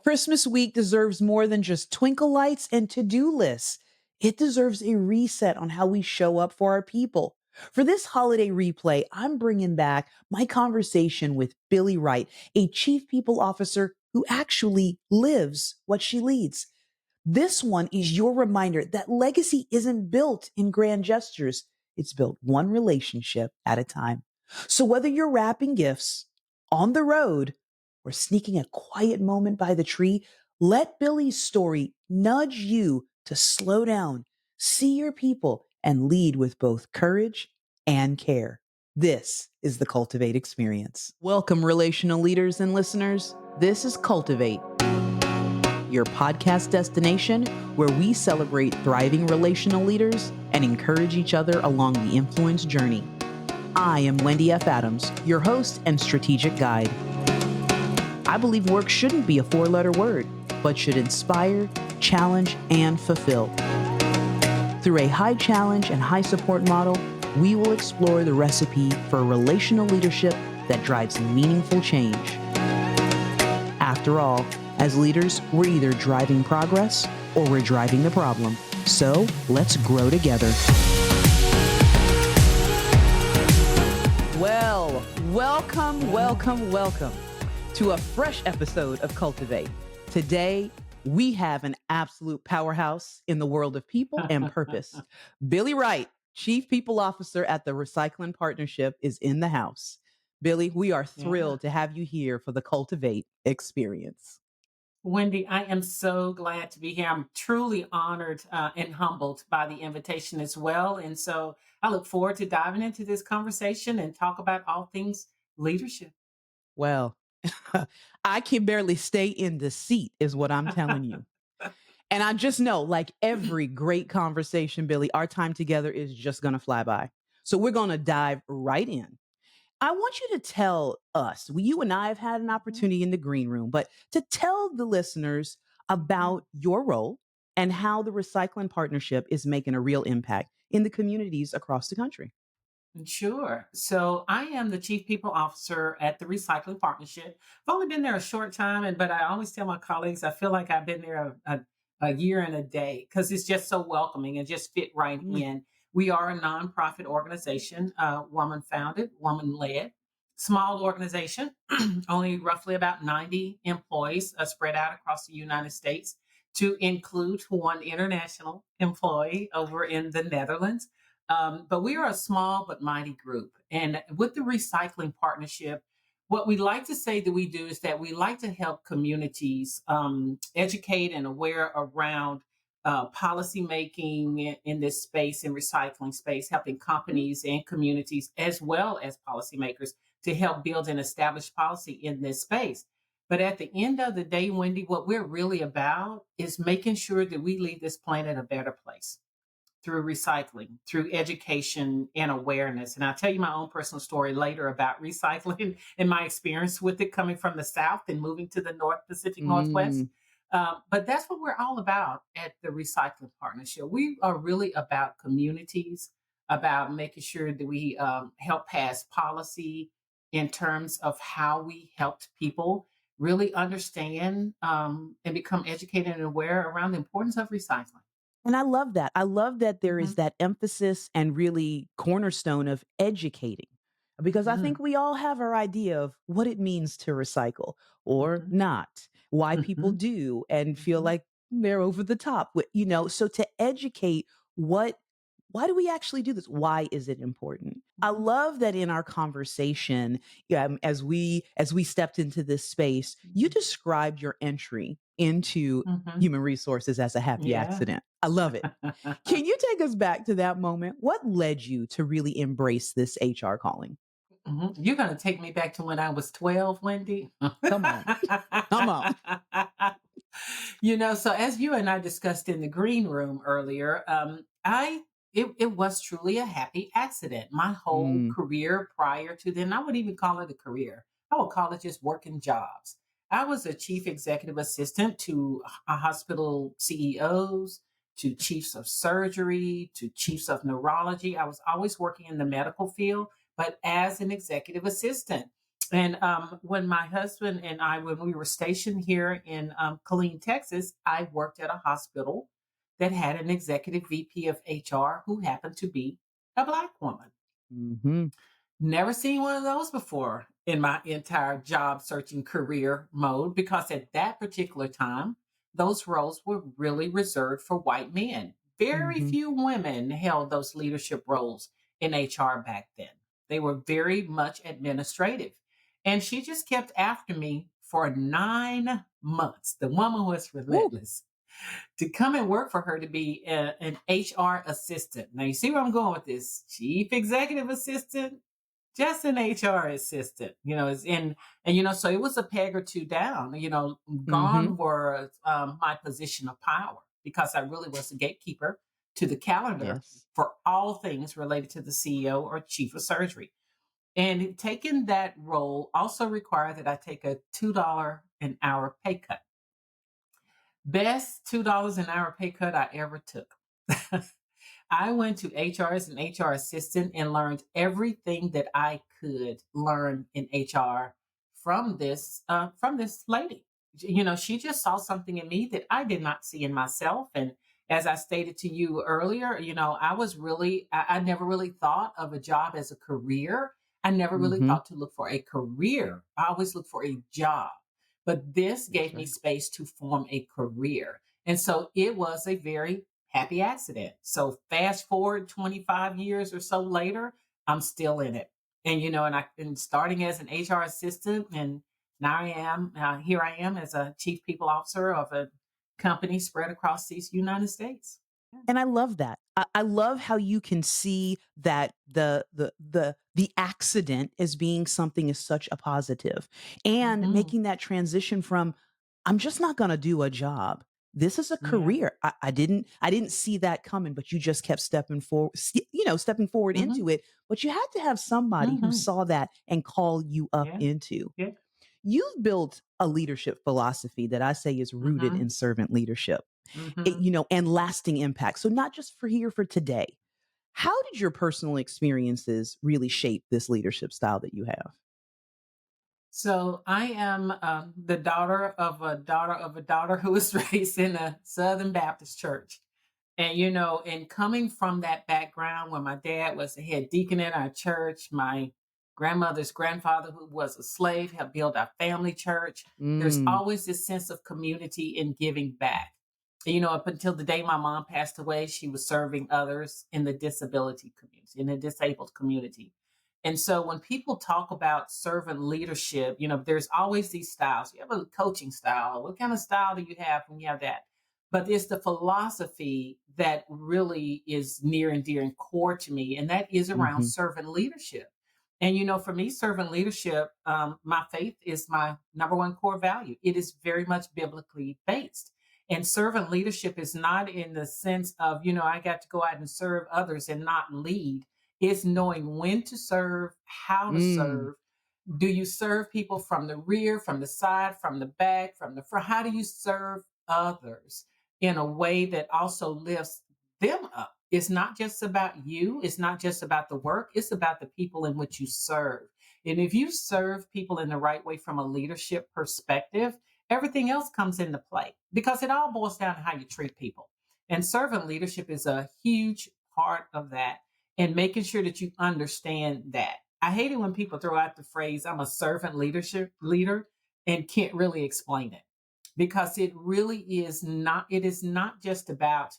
Christmas week deserves more than just twinkle lights and to-do lists. It deserves a reset on how we show up for our people. For this holiday replay, I'm bringing back my conversation with Billie Wright, a chief people officer who actually lives what she leads. This one is your reminder that legacy isn't built in grand gestures. It's built one relationship at a time. So whether you're wrapping gifts on the road or sneaking a quiet moment by the tree, let Billy's story nudge you to slow down, see your people, and lead with both courage and care. This is the Cultivate Experience. Welcome, relational leaders and listeners. This is Cultivate, your podcast destination where we celebrate thriving relational leaders and encourage each other along the influence journey. I am Wendy F. Adams, your host and strategic guide. I believe work shouldn't be a four-letter word, but should inspire, challenge, and fulfill. Through a high challenge and high support model, we will explore the recipe for relational leadership that drives meaningful change. After all, as leaders, we're either driving progress or we're driving the problem. So let's grow together. Well, welcome to a fresh episode of Cultivate. Today, we have an absolute powerhouse in the world of people and purpose. Billie Wright, Chief People Officer at the Recycling Partnership, is in the house. Billie, we are thrilled to have you here for the Cultivate Experience. Wendy, I am so glad to be here. I'm truly honored and humbled by the invitation as well. And so I look forward to diving into this conversation and talk about all things leadership. Well, I can barely stay in the seat is what I'm telling you. And I just know, like every great conversation, Billie, our time together is just going to fly by. So we're going to dive right in. I want you to tell us, you and I have had an opportunity in the green room, but to tell the listeners about your role and how the Recycling Partnership is making a real impact in the communities across the country. Sure. So I am the Chief People Officer at the Recycling Partnership. I've only been there a short time, but I always tell my colleagues I feel like I've been there a year and a day because it's just so welcoming and just fit right in. We are a nonprofit organization, woman founded, woman led, small organization, only roughly about 90 employees spread out across the United States, to include one international employee over in the Netherlands. But we are a small but mighty group. And with the Recycling Partnership, what we like to say that we do is that we like to help communities educate and aware around policy making in this space, in recycling space, helping companies and communities as well as policymakers to help build and establish policy in this space. But at the end of the day, Wendy, what we're really about is making sure that we leave this planet a better place through recycling, through education and awareness. And I'll tell you my own personal story later about recycling and my experience with it coming from the South and moving to the Pacific Northwest. But that's what we're all about at the Recycling Partnership. We are really about communities, about making sure that we help pass policy in terms of how we helped people really understand and become educated and aware around the importance of recycling. And I love that. I love that there is Mhm. that emphasis and really cornerstone of educating, because I Mhm. think we all have our idea of what it means to recycle or Mhm. not, why people Mhm. do and feel Mhm. like they're over the top with, so to educate what, why do we actually do this? Why is it important? I Mhm. love that in our conversation, as we stepped into this space, you Mhm. described your entry into Mhm. human resources as a happy Yeah. accident. I love it. Can you take us back to that moment? What led you to really embrace this HR calling? Mhm. You're going to take me back to when I was 12, Wendy. Come on. Come on. So as you and I discussed in the green room earlier, it was truly a happy accident. My whole Mm, career prior to then, I would even call it a career. I would call it just working jobs. I was a chief executive assistant to hospital CEOs, to chiefs of surgery, to chiefs of neurology. I was always working in the medical field, but as an executive assistant. And when my husband and I, when we were stationed here in Killeen, Texas, I worked at a hospital that had an executive VP of HR who happened to be a Black woman. Mhm. Never seen one of those before in my entire job searching career mode because at that particular time, those roles were really reserved for white men. Very Mhm. few women held those leadership roles in HR back then. They were very much administrative. And she just kept after me for 9 months. The woman was Woo. relentless to come and work for her to be an HR assistant. Now, you see where I'm going with this. Chief executive assistant, just an HR assistant, is in, and, so it was a peg or two down, Mhm. gone were my position of power because I really was the gatekeeper to the calendar Yes. for all things related to the CEO or chief of surgery. And taking that role also required that I take a $2 an hour pay cut. Best $2 an hour pay cut I ever took. I went to HR as an HR assistant and learned everything that I could learn in HR from this lady. She just saw something in me that I did not see in myself. And as I stated to you earlier, I never really thought of a job as a career. I never really Mhm. thought to look for a career. I always looked for a job. But this That's gave me right. space to form a career. And so it was a very happy accident. So fast forward 25 years or so later, I'm still in it. And I've been starting as an HR assistant, and now here I am as a chief people officer of a company spread across these United States. And I love that. I love how you can see that the accident as being something is such a positive, and Hmm. making that transition from I'm just not going to do a job. This is a Yeah. career. I didn't see that coming, but you just kept stepping forward Hmm. into it. But you had to have somebody who Hmm. saw that and call you up Yeah. into. Yeah. You've built a leadership philosophy that I say is rooted Hmm. in servant leadership, Hmm. and lasting impact. So not just for here for today. How did your personal experiences really shape this leadership style that you have? So I am the daughter of a daughter of a daughter who was raised in a Southern Baptist church. And, and coming from that background where my dad was the head deacon at our church, my grandmother's grandfather, who was a slave, helped build our family church, there's Mm, always this sense of community and giving back. Up until the day my mom passed away, she was serving others in the disability community, in the disabled community. And so when people talk about servant leadership, there's always these styles. You have a coaching style. What kind of style do you have when you have that? But it's the philosophy that really is near and dear and core to me, and that is around mhm, servant leadership. And for me, servant leadership, my faith is my number one core value. It is very much biblically based. And servant leadership is not in the sense of, I got to go out and serve others and not lead. It's knowing when to serve, how to mm, serve. Do you serve people from the rear, from the side, from the back, from the front? How do you serve others in a way that also lifts them up? It's not just about you. It's not just about the work. It's about the people in which you serve. And if you serve people in the right way from a leadership perspective, everything else comes into play because it all boils down to how you treat people. And servant leadership is a huge part of that, and making sure that you understand that. I hate it when people throw out the phrase, I'm a servant leadership leader, and can't really explain it because it is not just about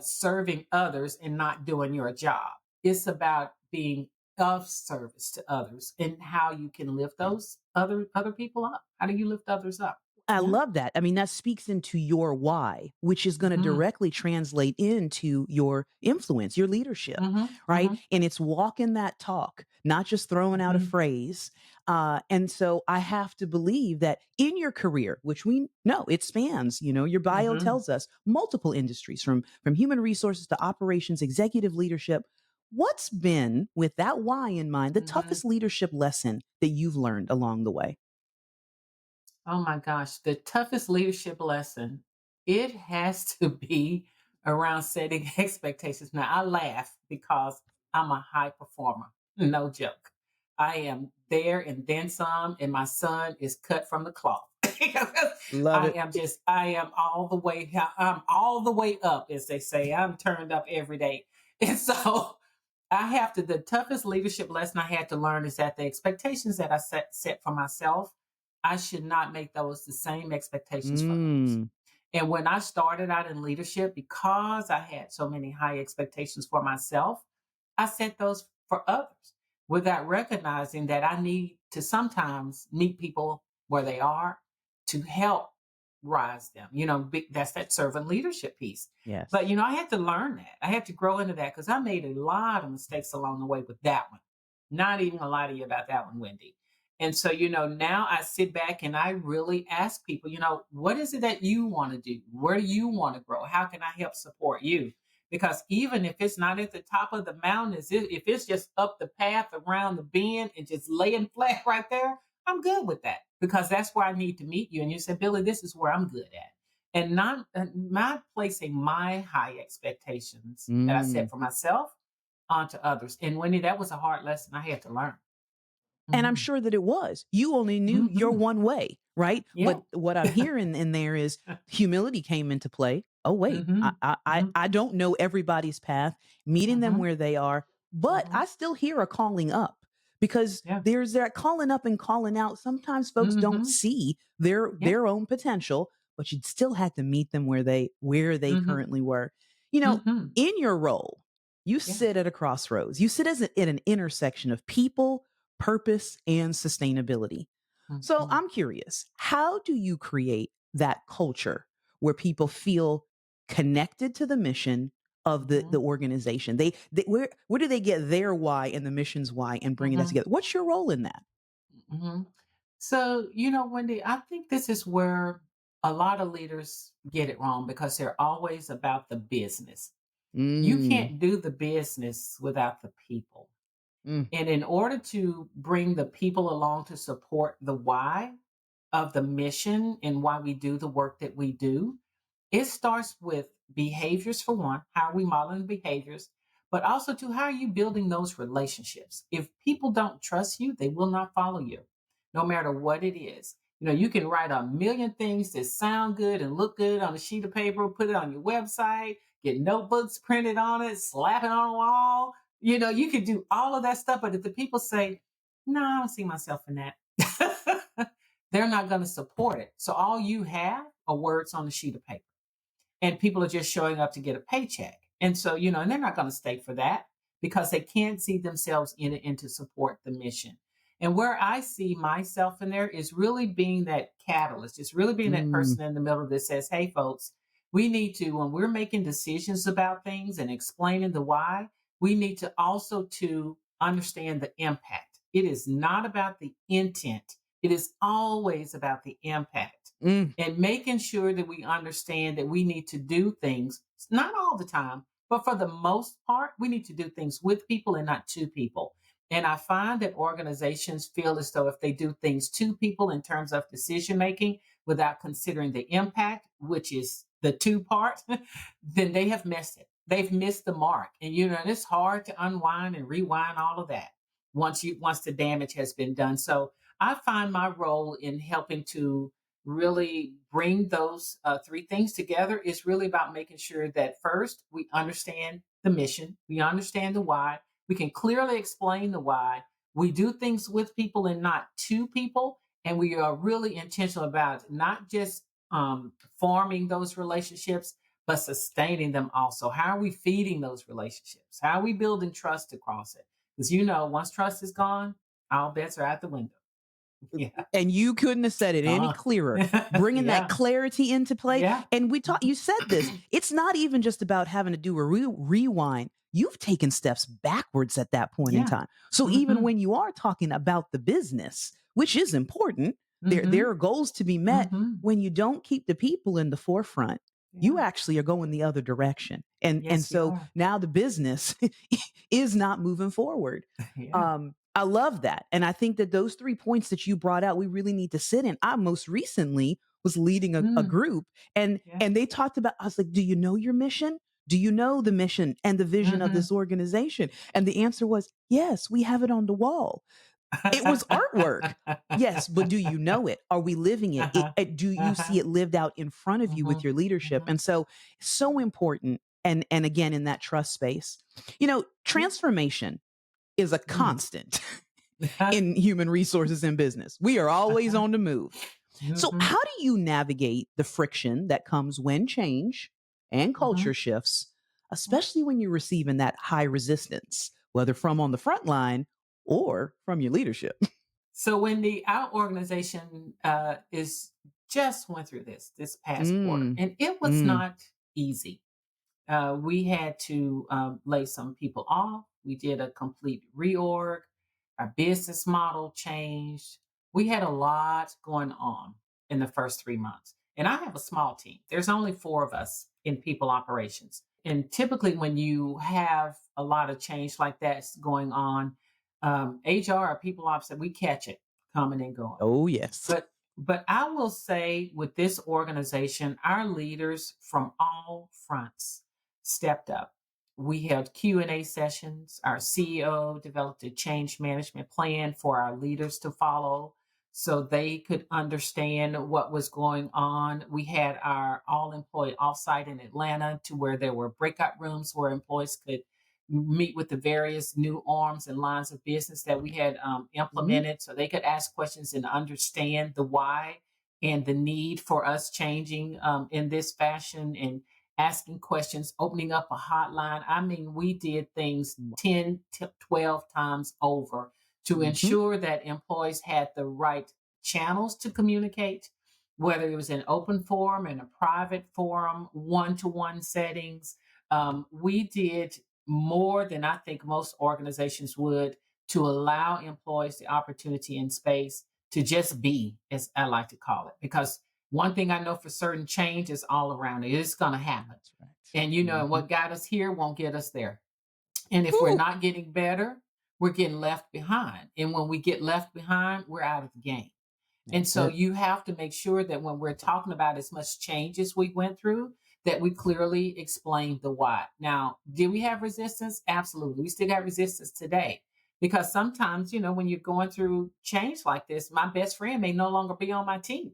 serving others and not doing your job. It's about being of service to others and how you can lift those other people up. How do you lift others up? I Yeah. love that. I mean, that speaks into your why, which is going to Hmm. directly translate into your influence, your leadership, Hmm. right? Hmm. And it's walking that talk, not just throwing out a Hmm. phrase. And so I have to believe that in your career, which we know it spans, your bio Hmm. tells us multiple industries from human resources to operations, executive leadership. What's been, with that why in mind, the Hmm. toughest leadership lesson that you've learned along the way? Oh my gosh, the toughest leadership lesson, it has to be around setting expectations. Now, I laugh because I'm a high performer. No joke. I am there and then some, and my son is cut from the cloth. Love it. I am I'm all the way up, as they say. I'm turned up every day. And so the toughest leadership lesson I had to learn is that the expectations that I set for myself, I should not make those the same expectations for others. Mm. And when I started out in leadership, because I had so many high expectations for myself, I set those for others without recognizing that I need to sometimes meet people where they are to help rise them. That's that servant leadership piece. Yes. But, I had to learn that. I had to grow into that because I made a lot of mistakes along the way with that one. Not even gonna lie to you about that one, Wendy. And so, now I sit back and I really ask people, what is it that you want to do? Where do you want to grow? How can I help support you? Because even if it's not at the top of the mountain, if it's just up the path around the bend and just laying flat right there, I'm good with that because that's where I need to meet you. And you said, Billy, this is where I'm good at. And not placing my high expectations that I Mm. set for myself onto others. And Wendy, that was a hard lesson I had to learn. And I'm Hmm. sure that it was. You only knew your Hmm. one way, right? Yeah. But what I'm hearing in there is humility came into play. Oh, wait, Mhm. Mhm. I don't know everybody's path, meeting them Mhm. where they are, but Mhm. I still hear a calling up because Yeah. there's that calling up and calling out. Sometimes folks don't Mhm. see Yeah. their own potential, but you still had to meet them where they Mhm. currently were. You know, Mhm. in your role, you Yeah. sit at a crossroads. You sit in an intersection of people, purpose, and sustainability. So Mhm. I'm curious, how do you create that culture where people feel connected to the mission of the Mhm. organization? They where do they get their why and the mission's why and bringing that Mhm. together? What's your role in that? Mhm. So, Wendy, I think this is where a lot of leaders get it wrong because they're always about the business. You Mm, can't do the business without the people. mm, And in order to bring the people along to support the why of the mission and why we do the work that we do, it starts with behaviors for one, how are we modeling behaviors, but also to how are you building those relationships? If people don't trust you, they will not follow you, no matter what it is. You can write a million things that sound good and look good on a sheet of paper, put it on your website, get notebooks printed on it, slap it on a wall. You can do all of that stuff, but if the people say, no, I don't see myself in that, they're not going to support it. So all you have are words on a sheet of paper and people are just showing up to get a paycheck. And so, and they're not going to stay for that because they can't see themselves in it and to support the mission. And where I see myself in there is really being that catalyst, just really being that mm, person in the middle that says, hey, folks, we need to, when we're making decisions about things and explaining the why, we need to also to understand the impact. It is not about the intent. It is always about the impact mm, and making sure that we understand that we need to do things, not all the time, but for the most part, we need to do things with people and not to people. And I find that organizations feel as though if they do things to people in terms of decision making without considering the impact, which is the two part, then they have missed it. They've missed the mark. And and it's hard to unwind and rewind all of that once the damage has been done. So I find my role in helping to really bring those three things together is really about making sure that first we understand the mission, we understand the why, we can clearly explain the why, we do things with people and not to people, and we are really intentional about not just forming those relationships, but sustaining them also. How are we feeding those relationships? How are we building trust across it? Because once trust is gone, all bets are out the window. Yeah. and you couldn't have said it any clearer, bringing that Yeah. clarity into play. Yeah. And you said this, Mhm. it's not even just about having to do a rewind. You've taken steps backwards at that point in Yeah. time. So even Mhm. when you are talking about the business, which is important, there Mhm. are goals to be met. Mhm. When you don't keep the people in the forefront, you Yeah. actually are going the other direction. And Yes, we so are. now the business is not moving forward. Yeah. I love that. And I think that those 3 points that you brought out, we really need to sit in. I most recently was leading a Mm. group and Yeah. and they talked about, I was like, do you know your mission? Do you know the mission and the vision of Mhm. this organization? And the answer was, yes, we have it on the wall. It was artwork. Yes, but do you know it? Are we living it? Uh-huh. Do you see Uh-huh. it lived out in front of you with Mhm. your leadership? Mhm. And so, so important. And again, in that trust space, Yeah. transformation is a Mhm. constant in human resources and business. We are always Uh-huh. on the move. So, Mhm. how do you navigate the friction that comes when change and Mhm. culture shifts, Mhm. especially when you're receiving that high resistance, whether from on the front line or from your leadership? So when our organization is just went through this past quarter, Mm, and it was mm, not easy. We had to lay some people off. We did a complete reorg. Our business model changed. We had a lot going on in the first 3 months. And I have a small team. There's only four of us in people operations. And typically, when you have a lot of change like that's going on, HR or people ops, we catch it coming and going. oh, yes. But I will say with this organization, our leaders from all fronts stepped up. We held Q&A sessions. Our CEO developed a change management plan for our leaders to follow so they could understand what was going on. We had our all employee offsite in Atlanta to where there were breakout rooms where employees could meet with the various new arms and lines of business that we had Mhm. implemented so they could ask questions and understand the why and the need for us changing in this fashion and asking questions, opening up a hotline. I mean, we did things 10 to 12 times over to Mhm. ensure that employees had the right channels to communicate, whether it was in open forum, in a private forum, one-to-one settings. We did more than I think most organizations would to allow employees the opportunity and space to just be, as I like to call it. Because one thing I know for certain, change is all around it. It's going to happen. That's right. And Mhm. what got us here won't get us there. And if we're Woo! not getting better, we're getting left behind. And when we get left behind, we're out of the game. And That's so it. you have to make sure that when we're talking about as much change as we went through, that we clearly explain the why. Now, did we have resistance? Absolutely. We still have resistance today because sometimes, when you're going through change like this, my best friend may no longer be on my team.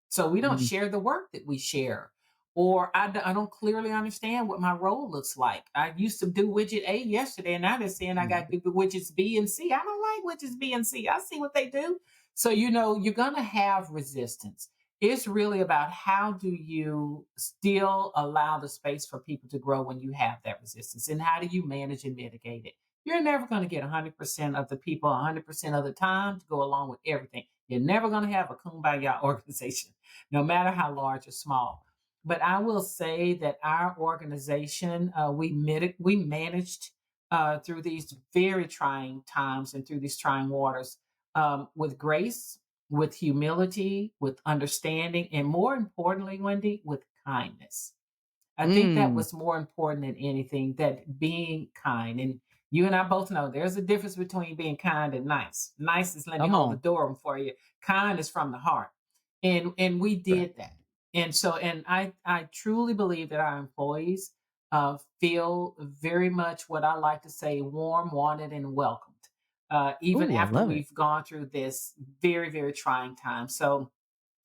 So we don't Mm, share the work that we share. Or I don't clearly understand what my role looks like. I used to do widget A yesterday, and now they're saying I got mm. to do widgets B and C. I don't like widgets B and C. I see what they do. So, you're going to have resistance. It's really about how do you still allow the space for people to grow when you have that resistance, and how do you manage and mitigate it? You're never going to get 100% of the people 100% of the time to go along with everything. You're never going to have a kumbaya organization, no matter how large or small. But I will say that our organization, we managed through these very trying times and through these trying waters with grace, with humility, with understanding, and more importantly, Wendy, with kindness. I think that Mm. was more important than anything, that being kind. And you and I both know there's a difference between being kind and nice. Nice is let me Come hold the on. door for you. Kind is from the heart. And we Right. did that. And I truly believe that our employees feel very much what I like to say warm, wanted, and welcomed. Even Ooh, I after love it. we've gone through this very, very trying time. So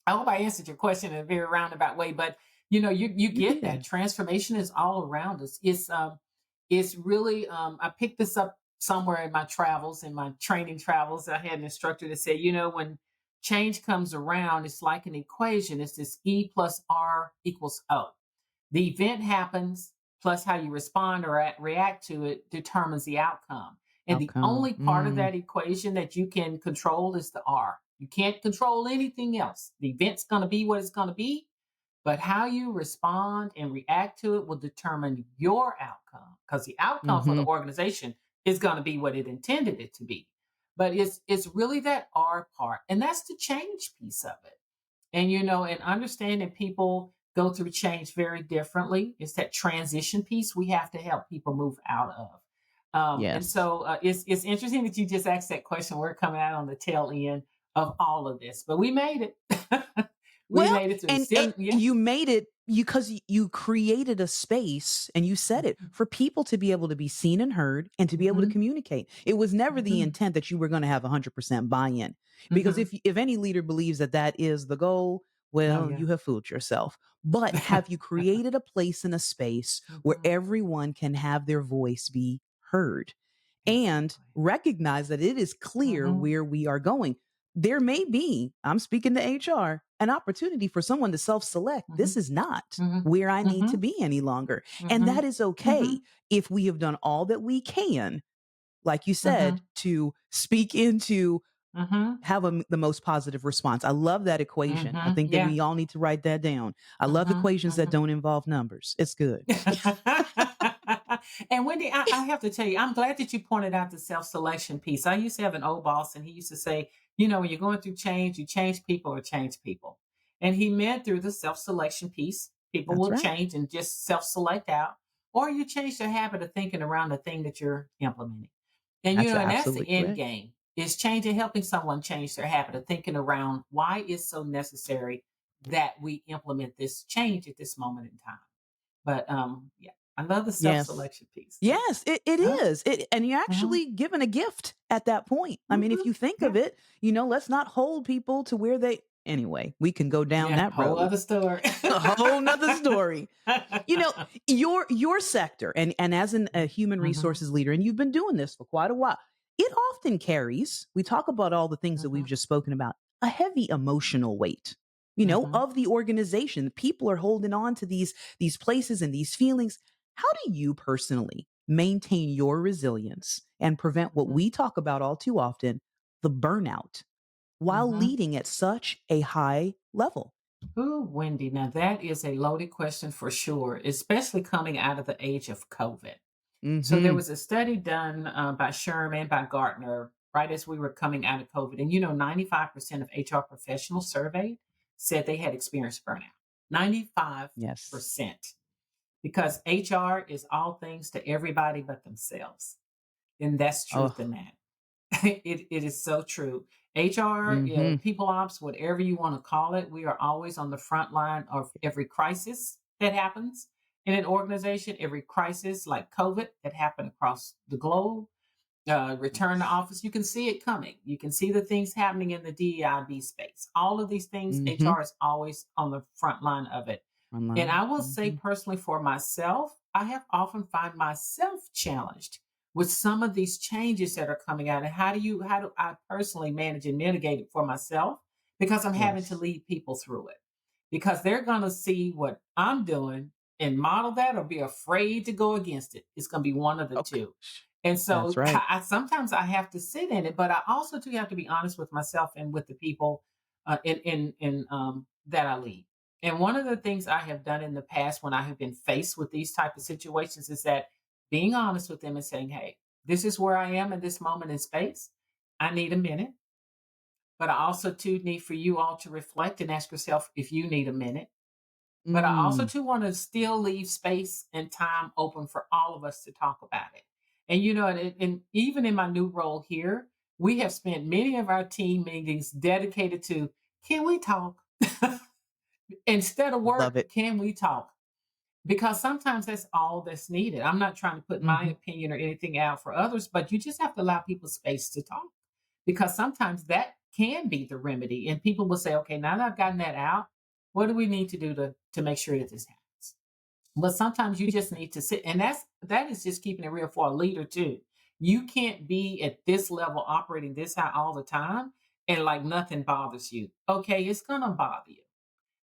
I hope I answered your question in a very roundabout way, but you You get that did. transformation is all around us. It's really I picked this up somewhere in my travels, in my training travels. I had an instructor that said, when change comes around, it's like an equation. It's this E plus R equals O. The event happens, plus how you respond or react to it determines the outcome. And the Outcome. only part of Mm. that equation that you can control is the R. You can't control anything else. The event's going to be what it's going to be, but how you respond and react to it will determine your outcome because the outcome for the Mhm. organization is going to be what it intended it to be. But it's really that R part, and that's the change piece of it. And understanding people go through change very differently. It's that transition piece we have to help people move out of. And Yes. so it's interesting that you just asked that question. We're coming out on the tail end of all of this, but we made it. We Well, made it through. and Still, yeah. you made it you created a space and you said it Mhm. for people to be able to be seen and heard and to be able to Mhm. communicate. It was never the Mhm. intent that you were going to have 100% buy-in, because Mhm. if any leader believes that that is the goal, Oh, well, yeah. you have fooled yourself. But have you created a place and a space where Mhm. everyone can have their voice be heard and Exactly. recognize that it is clear Mhm. where we are going? There may be, I'm speaking to HR, an opportunity for someone to self select. This Mhm. is not Mhm. where I need to Mhm. be any longer. And that Mhm. is okay Mhm. if we have done all that we can, like you said, Mhm. to speak into Mhm. have the most positive response. I love that equation. I Mhm. think that Yeah. we all need to write that down. I love Mhm. equations that Mhm. don't involve numbers. It's good. And Wendy, I have to tell you, I'm glad that you pointed out the self-selection piece. I used to have an old boss, and he used to say, when you're going through change, you change people or change people. And he meant through the self-selection piece, people That's will right. change and just self-select out, or you change their habit of thinking around the thing that you're implementing. And That's and that's absolutely the end correct. game is changing, helping someone change their habit of thinking around why it's so necessary that we implement this change at this moment in time. But yeah, I love the Yes. self-selection piece too. Yes, it Huh? is. And you're Mhm. actually given a gift at that point. I mean, if Mhm. you think of Yeah. it, let's not hold people to where they anyway, we can go down Yeah. that Whole road. other story. A whole nother story. You know, your sector and as a human Mhm. resources leader, and you've been doing this for quite a while, it often carries, we talk about all the things that we've Mhm. just spoken about, a heavy emotional weight, Mhm. of the organization. People are holding on to these places and these feelings. How do you personally maintain your resilience and prevent what Mhm. we talk about all too often, the burnout, while Mhm. leading at such a high level? Ooh, Wendy. Now that is a loaded question for sure, especially coming out of the age of COVID. So there Mhm. was a study done by Sherman, by Gartner, right as we were coming out of COVID. And 95% of HR professionals surveyed said they had experienced burnout. Yes. 95%. Because HR is all things to everybody but themselves. And that's truth in Oh. that. It is so true. HR, Mhm. people ops, whatever you want to call it, we are always on the front line of every crisis that happens in an organization, every crisis like COVID that happened across the globe, return to Yes. office. You can see it coming. You can see the things happening in the DEIB space. All of these things, Mhm. HR is always on the front line of it. And Online. I will say Mhm. personally for myself, I have often find myself challenged with some of these changes that are coming out. And how do I personally manage and mitigate it for myself? Because I'm having to Yes. lead people through it. Because they're gonna see what I'm doing and model that or be afraid to go against it. It's gonna be one of the Oh two. gosh. And That's so right. I sometimes I have to sit in it, but I also too have to be honest with myself and with the people in that I lead. And one of the things I have done in the past when I have been faced with these type of situations is that being honest with them and saying, "Hey, this is where I am in this moment in space. I need a minute, but I also too need for you all to reflect and ask yourself if you need a minute. But I also Mm. too want to still leave space and time open for all of us to talk about it. And and even in my new role here, we have spent many of our team meetings dedicated to can we talk instead of Love work? it. Can we talk? Because sometimes that's all that's needed. I'm not trying to put my Mhm. opinion or anything out for others, but you just have to allow people space to talk because sometimes that can be the remedy. And people will say, okay, now that I've gotten that out, what do we need to do to make sure that this happens? But sometimes you Bec just need to sit, and that is just keeping it real for a leader too. You can't be at this level operating this high all the time and like nothing bothers you. Okay, it's gonna bother you.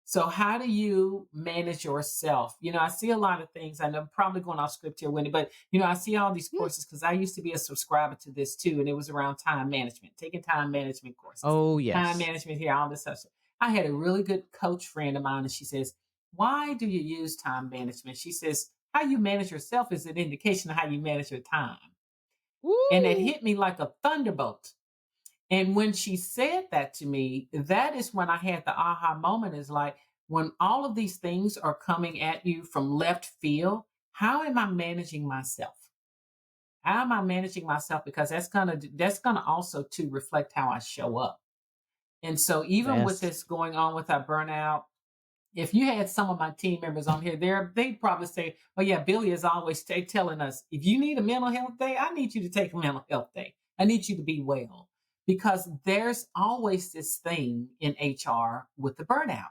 So how do you manage yourself? I see a lot of things. I know I'm probably going off script here, Wendy, but I see all these Yeah. courses because I used to be a subscriber to this too, and it was around time management, taking time management courses, Oh, time yes. management here, all this stuff. So I had a really good coach friend of mine, and she says, "Why do you use time management?" She says, "How you manage yourself is an indication of how you manage your time," and it Woo! hit me like a thunderbolt. And when she said that to me, that is when I had the aha moment is like, when all of these things are coming at you from left field, how am I managing myself? How am I managing myself? Because that's gonna also to reflect how I show up. And so even with Yes. this going on with our burnout, If you had some of my team members on here, they probably say, "Oh yeah, Billy is always telling us if you need a mental health day, I need you to take a mental health day. I need you to be well." Because there's always this thing in HR with the burnout,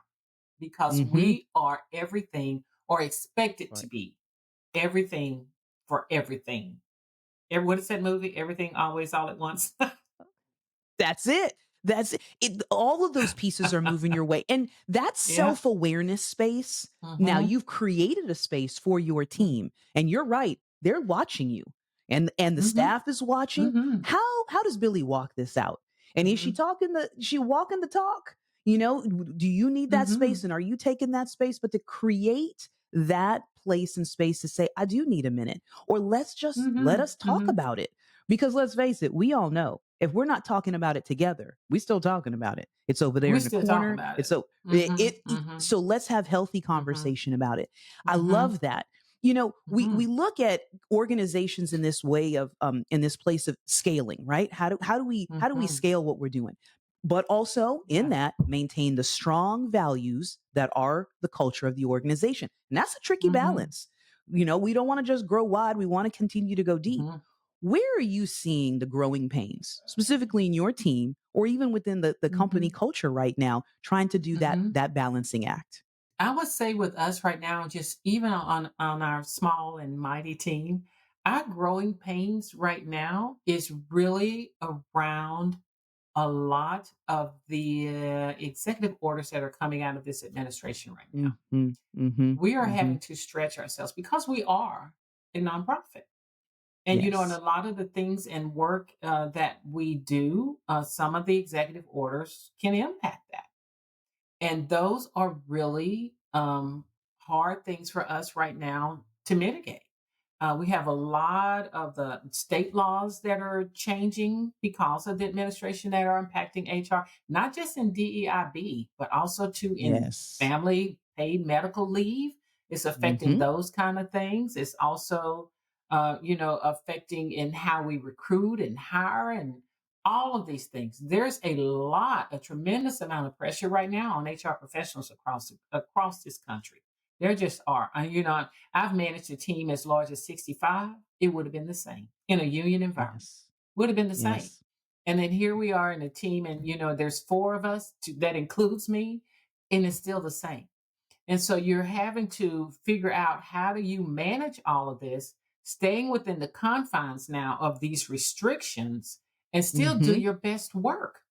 because Hmm. we are everything or expected to Right. be everything for everything. What is that movie? Everything, always, all at once. That's it. That's it. All of those pieces are moving your way. And that Yeah. self-awareness space, now Mm-hmm. you've created a space for your team. And you're right. They're watching you. And the Mm-hmm. staff is watching. Mm-hmm. How does Billy walk this out? And is Mm-hmm. she walking the talk? You know, do you need that Mm-hmm. space? And are you taking that space? But to create that place and space to say, I do need a minute, or let's just let Mm-hmm. us talk Mm-hmm. about it. Because let's face it, we all know if we're not talking about it together, we still talking about it. It's over there We're in the still talking corner. about It's it. so Mhm, mhm, so let's have healthy mhm, conversation about it. I mhm, love that. You know, we mhm, look at organizations in this way of in this place of scaling, right? How do we mhm. scale what we're doing? But also in Yeah. that maintain the strong values that are the culture of the organization. And that's a tricky Mhm, balance. You know, we don't want to just grow wide, we want to continue to go deep. mhm, Where are you seeing the growing pains, specifically in your team or even within the company mhm, culture right now, trying to do that mhm. that balancing act? I would say with us right now, just even on our small and mighty team, our growing pains right now is really around a lot of the executive orders that are coming out of this administration right now. Mhm, mhm, We are having mhm. to stretch ourselves because we are a nonprofit. And, and a Yes. lot of the things and work that we do, some of the executive orders can impact that. And those are really hard things for us right now to mitigate. We have a lot of the state laws that are changing because of the administration that are impacting HR, not just in DEIB, but also too in Yes. family paid medical leave. It's affecting Mhm. those kind of things. It's also, affecting in how we recruit and hire and all of these things. There's a tremendous amount of pressure right now on HR professionals across this country. There just are. I've managed a team as large as 65. It would have been the same in a union environment. Yes. Would have been the same. Yes. And then here we are in a team, and there's four of us that includes me, and it's still the same. And so you're having to figure out how do you manage all of this, staying within the confines now of these restrictions and still do Mhm. your best work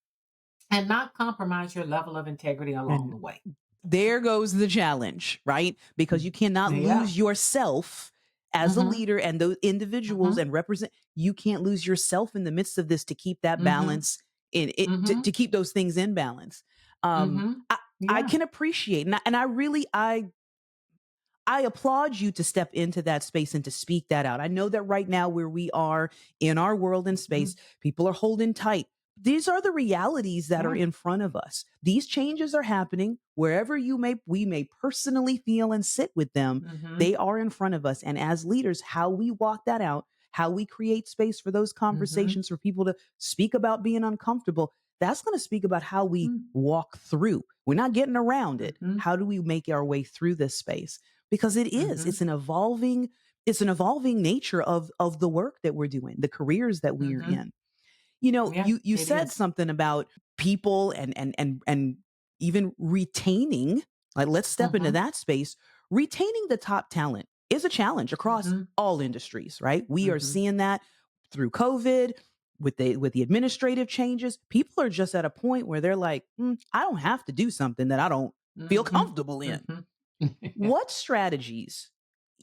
and not compromise your level of integrity along And the way. there goes the challenge, right? Because Mm. you cannot Yeah. lose yourself as a Mm-hmm. leader and those individuals Mm-hmm. and represent. You can't lose yourself in the midst of this to keep that Mm-hmm. balance in it, Mm-hmm. to keep those things in balance. Um, Mm-hmm. I, I Yeah. can appreciate, and I really, I applaud you to step into that space and to speak that out. I know that right now, where we are in our world and Mm-hmm. space, people are holding tight. These are the realities that are Yeah. in front of us. These changes are happening wherever we may personally feel and sit with them. Mm-hmm. They are in front of us. And as leaders, how we walk that out, how we create space for those Mm-hmm. conversations for people to speak about being uncomfortable, that's going to speak about how we walk through. We're not getting around it. Mm-hmm. How do we make our way through this space? Because it is Mm-hmm. it's an evolving nature of the work that we're doing, the careers that we're Mm-hmm. in. You know, Yeah, you it said is. something about people and even retaining, like let's step into Mm-hmm. that space. Retaining the top talent is a challenge across Mm-hmm. all industries, right? We are Mm-hmm. seeing that through COVID, with the administrative changes. People are just at a point where they're like, I don't have to do something that I don't feel Mm-hmm. comfortable in. Mm-hmm. What strategies,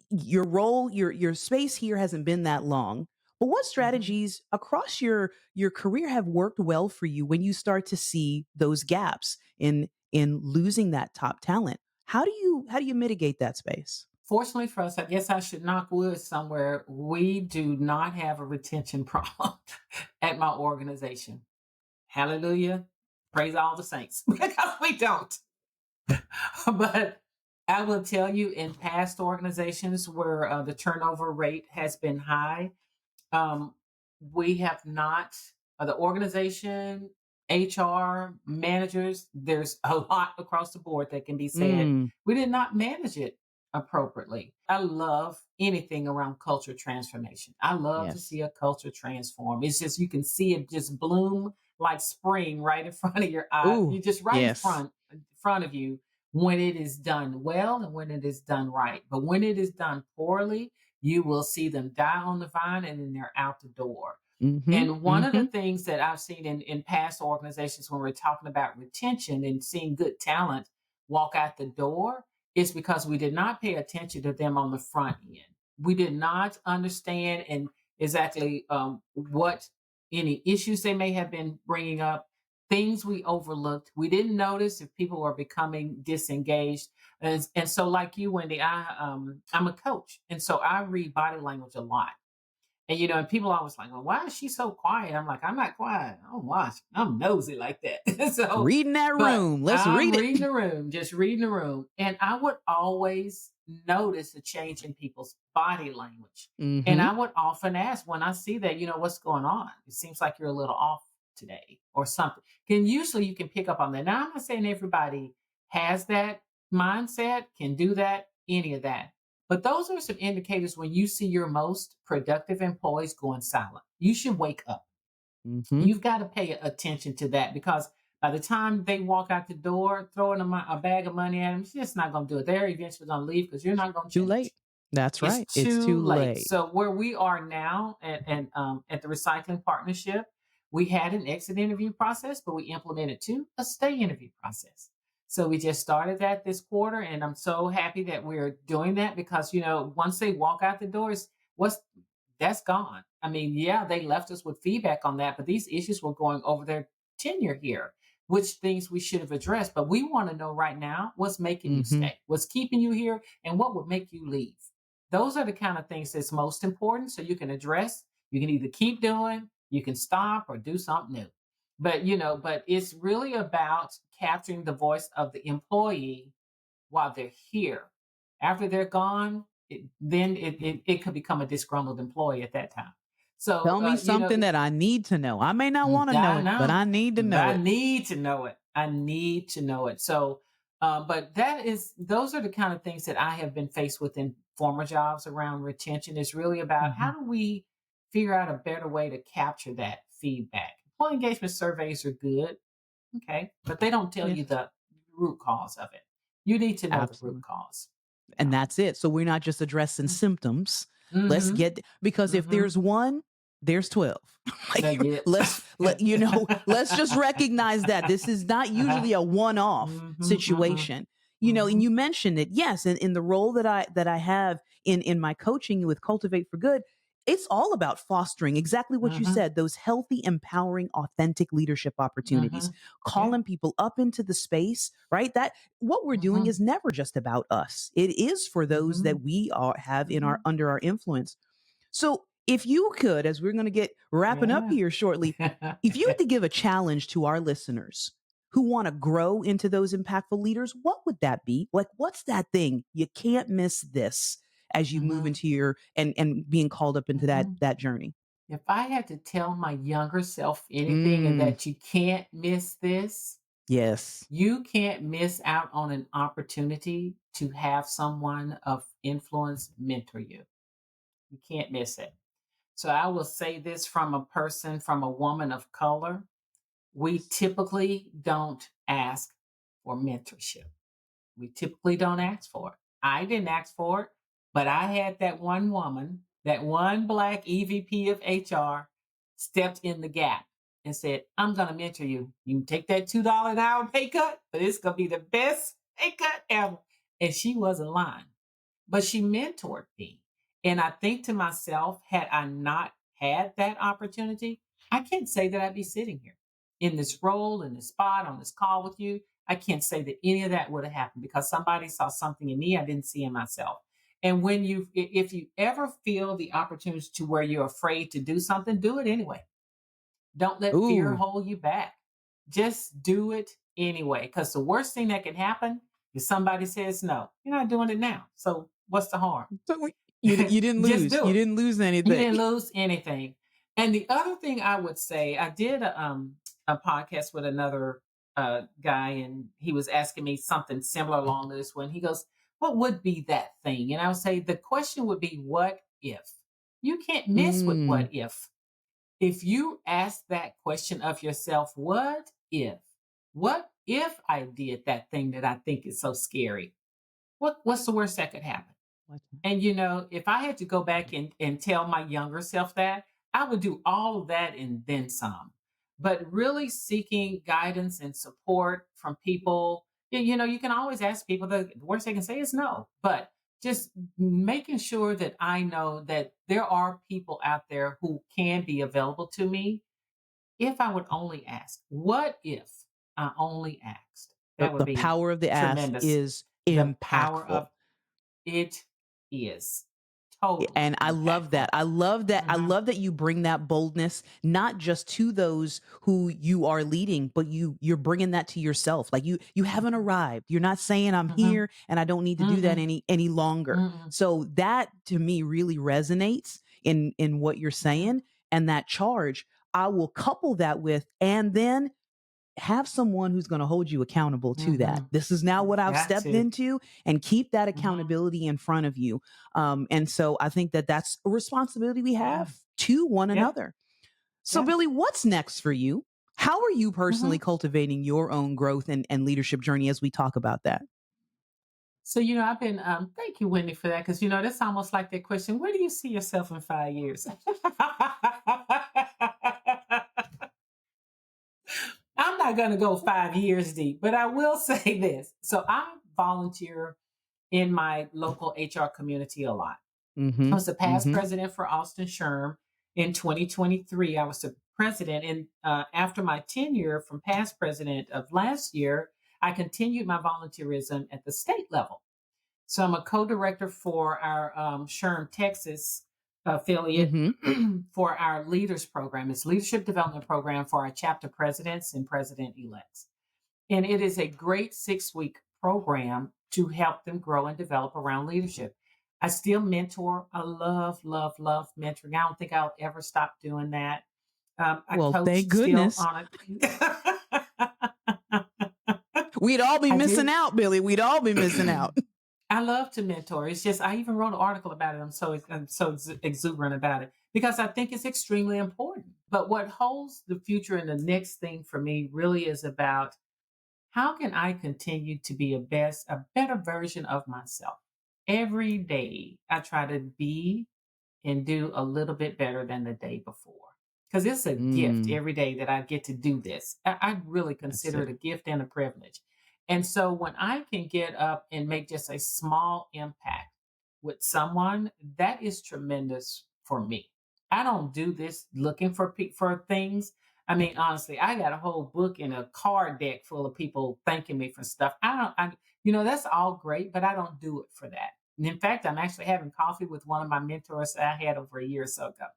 your space here hasn't been that long, but what Mhm. strategies across your career have worked well for you when you start to see those gaps in losing that top talent? How do you mitigate that space? Fortunately for us, I guess I should knock wood somewhere. We do not have a retention problem at my organization. Hallelujah. Praise all the saints because we don't. But I will tell you, in past organizations where the turnover rate has been high, um, we have not, the organization HR managers, there's a lot across the board that can be said. Mm. We did not manage it appropriately. I love anything around culture transformation. I love to Yes. see a culture transform. It's just you can see it just bloom like spring right in front of your eye. Ooh, You just right yes. in front of you when it is done well and when it is done right. But when it is done poorly, you will see them die on the vine and then they're out the door. Mhm, And one of the mhm. things that I've seen in past organizations when we're talking about retention and seeing good talent walk out the door is because we did not pay attention to them on the front end. We did not understand and exactly what any issues they may have been bringing up, things we overlooked. We didn't notice if people were becoming disengaged. And so, like you, Wendy, I'm a coach, and so I read body language a lot. And and people always like, well, why is she so quiet? I'm like, I'm not quiet. I'm watching. I'm nosy like that. So, Reading that but room. Let's I'm read it. reading the room, just reading the room. And I would always notice a change in people's body language. And Mhm. I would often ask when I see that, what's going on? It seems like you're a little off today or something. Usually you can pick up on that. Now I'm not saying everybody has that mindset, can do that, any of that. But those are some indicators when you see your most productive employees going silent. You should wake up. Mhm. You've got to pay attention to that because by the time they walk out the door, throwing a bag of money at them, it's just not going to do it. They're eventually going to leave because you're not going to Too late. change. That's It's right. It's too too late. late. So where we are now at the recycling partnership, we had an exit interview process, but we implemented too a stay interview process. So we just started that this quarter, and I'm so happy that we're doing that because once they walk out the doors, what's that's gone. I mean, yeah, they left us with feedback on that, but these issues were going over their tenure here, which things we should have addressed. But we want to know right now what's making you Mhm. stay, what's keeping you here, and what would make you leave. Those are the kind of things that's most important. So you can address, you can either keep doing, you can stop or do something new. But it's really about capturing the voice of the employee while they're here. After they're gone, then it could become a disgruntled employee at that time. So, Tell me something that I need to know. I may not wanna know I it, but know. I need to know I it. need to know it. I need to know it. So, but those are the kind of things that I have been faced with in former jobs around retention. Is really about how Mhm. do we figure out a better way to capture that feedback. Employee engagement surveys are good, okay, but they don't tell you Yes. the root cause of it. You need to know the root Absolutely. cause. And Yeah. that's it. So we're not just addressing symptoms. Let's Mm-hmm. get because if Mm-hmm. there's one, there's 12. Like, Yeah. let's just recognize that this is not Uh-huh. usually a one-off Mm-hmm. Mm-hmm. situation. Mm-hmm. And you mentioned it. Yes, in the role that I have in my coaching with Cultivate for Good, it's all about fostering exactly what you Mm-hmm. said, those healthy, empowering, authentic leadership opportunities, Mm-hmm. Yeah. calling people up into the space, right? That what we're doing Mm-hmm. is never just about us. It is for those Mm-hmm. that we have in our Mhm. under our influence. So if you could, as we're going to get wrapping up Yeah. here shortly, if you had to give a challenge to our listeners who want to grow into those impactful leaders, what would that be? Like, what's that thing? You can't miss this as you move Mhm. into your and being called up into that Mhm. that journey. If I had to tell my younger self anything and Mm, that you can't miss this, yes. you can't miss out on an opportunity to have someone of influence mentor you. You can't miss it. So I will say this from a person, from a woman of color. We typically don't ask for mentorship. We typically don't ask for it. I didn't ask for it, but I had that one woman, that one Black EVP of HR stepped in the gap and said, I'm going to mentor you. You can take that $2 an hour pay cut, but it's going to be the best pay cut ever. And she wasn't lying, but she mentored me. And I think to myself, had I not had that opportunity, I can't say that I'd be sitting here in this role, in this spot, on this call with you. I can't say that any of that would have happened because somebody saw something in me I didn't see in myself. And if you ever feel the opportunity to where you're afraid to do something, do it anyway. Don't let fear Ooh. hold you back. Just do it anyway. Because the worst thing that can happen is somebody says no. You're not doing it now. So what's the harm? So you didn't Just lose. do You it. didn't lose You anything. didn't lose anything. And the other thing I would say, I did a podcast with another guy, and he was asking me something similar along this one. He goes, "What would be that thing?" And I would say the question would be, "What if?" You can't miss with Mm, what if. If you ask that question of yourself, what if? What if I did that thing that I think is so scary? What's the worst that could happen? what- And if I had to go back and tell my younger self that, I would do all of that and then some. But really seeking guidance and support from people, you can always ask people, the worst they can say is no. But just making sure that I know that there are people out there who can be available to me if I would only ask. What if I only asked? the, That would the be power of the ask tremendous. is The power impactful. of it is totally And I love that. impactful. I love that. I Mhm, love that you bring that boldness not just to those who you are leading, but you're bringing that to yourself. Like you haven't mhm, arrived. You're not saying I'm mhm, here and I don't need to do that mm-mm, any longer. mm-mm, So that to me really resonates in what you're yeah, saying, and that charge. I will couple that with, and then have someone who's going to hold you accountable to that. mhm. This is now what I've Got stepped to. into, and keep that Mhm, accountability in front of you. And so I think that that's a responsibility we yeah, have to one yeah, another. So, yeah. Billy, what's next for you? How are you personally Mhm. cultivating your own growth and leadership journey as we talk about that? So, I've been, thank you, Wendy, for that. Because, that's almost like that question, where do you see yourself in 5 years? I'm not going to go 5 years deep, but I will say this. So I volunteer in my local HR community a lot. I Mm-hmm. was the past Mm-hmm. president for Austin Sherm in 2023. I was the president. And after my tenure from past president of last year, I continued my volunteerism at the state level. So I'm a co-director for our Sherm, Texas affiliate Mm-hmm. for our leaders program. It's leadership development program for our chapter presidents and president elects. And it is a great 6-week program to help them grow and develop around leadership. I still mentor. I love, love, love mentoring. I don't think I'll ever stop doing that. I Well, coach thank still goodness. on it. We'd all be I missing do. out, Billy. We'd all be missing out. I love to mentor. It's just I even wrote an article about it. I'm so exuberant about it because I think it's extremely important. But what holds the future and the next thing for me really is about how can I continue to be a better version of myself? Every day I try to be and do a little bit better than the day before. Because it's a gift Mm, every day that I get to do this. I really that's consider it. it a gift and a privilege. And so when I can get up and make just a small impact with someone, that is tremendous for me. I don't do this looking for things. I mean, honestly, I got a whole book and a card deck full of people thanking me for stuff. That's all great, but I don't do it for that. And in fact, I'm actually having coffee with one of my mentors that I had over a year or so ago.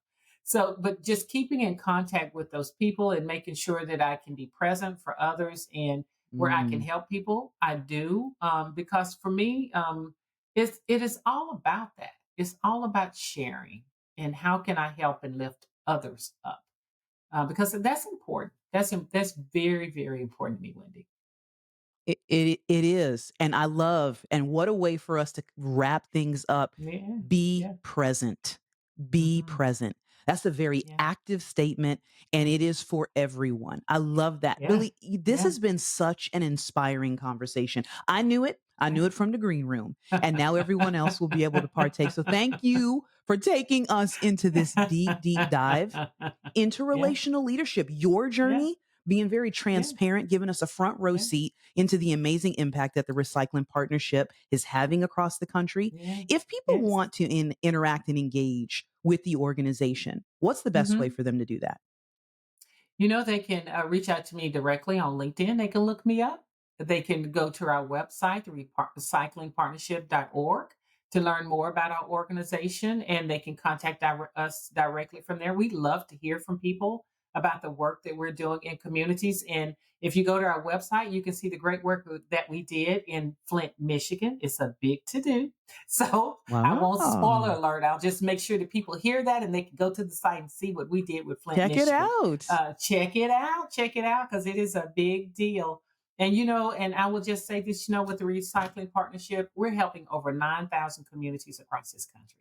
So, but just keeping in contact with those people and making sure that I can be present for others and where I can Mm. help people, I do. Because for me, it is all about that. It's all about sharing and how can I help and lift others up because that's important. That's very, very important to me, Wendy. It is, and I love, and what a way for us to wrap things up. Yeah, Be yeah, present. Be hmm, present. That's a very yeah, active statement, and it is for everyone. I love that. yeah, Billy, this yeah, has been such an inspiring conversation. I knew it. I knew yeah. it from the green room, and now everyone else will be able to partake. So thank you for taking us into this deep, deep dive into Yeah, relational leadership, your yeah, journey, being very yeah, transparent, giving us a front row yeah, seat into the amazing impact that the recycling partnership is having across the country. yeah. If people Yes. want to interact and engage with the organization, what's the best way Hmm. for them to do that? They can reach out to me directly on LinkedIn. They can look me up. They can go to our website, the recyclingpartnership.org, to learn more about our organization, and they can contact us directly from there. We love to hear from people about the work that we're doing in communities. And if you go to our website, you can see the great work that we did in Flint, Michigan. It's a big to do. So I won't spoiler Wow. alert. I'll just make sure that people hear that and they can go to the site and see what we did with Flint, Check it Michigan. out. Check it out, because it is a big deal. And and I will just say this, with the recycling partnership, we're helping over 9,000 communities across this country.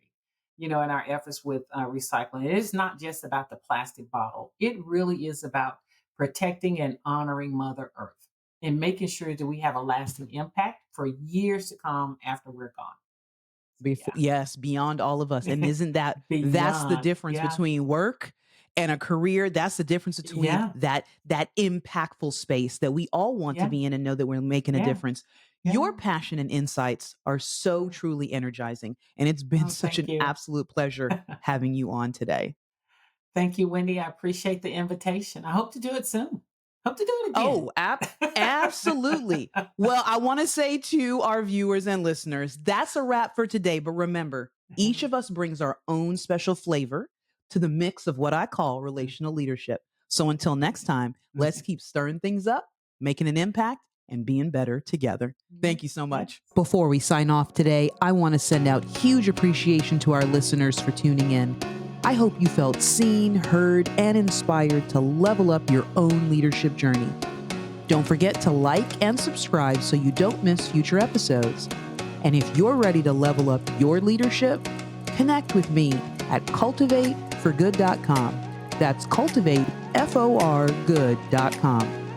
In our efforts with recycling, it is not just about the plastic bottle. It really is about protecting and honoring Mother Earth and making sure that we have a lasting impact for years to come after we're gone. Before, yes, beyond all of us. And Yeah. isn't that's the Beyond. difference Yeah. between work and a career? That's the difference between Yeah. that impactful space that we all want to Yeah. be in and know that we're making a Yeah. difference. Your Yeah. passion and insights are so Yeah. truly energizing, and it's been Oh, such thank an you. absolute pleasure having you on today. Thank you, Wendy. I appreciate the invitation. I hope to do it soon. Hope to do it again. Oh, absolutely. Well, I want to say to our viewers and listeners, that's a wrap for today. But remember, each of us brings our own special flavor to the mix of what I call relational leadership. So until next time, let's keep stirring things up, making an impact, and being better together. Thank you so Yeah. much. Before we sign off today, I want to send out huge appreciation to our listeners for tuning in. I hope you felt seen, heard, and inspired to level up your own leadership journey. Don't forget to like and subscribe so you don't miss future episodes. And if you're ready to level up your leadership, connect with me at cultivateforgood.com. That's cultivateforgood.com.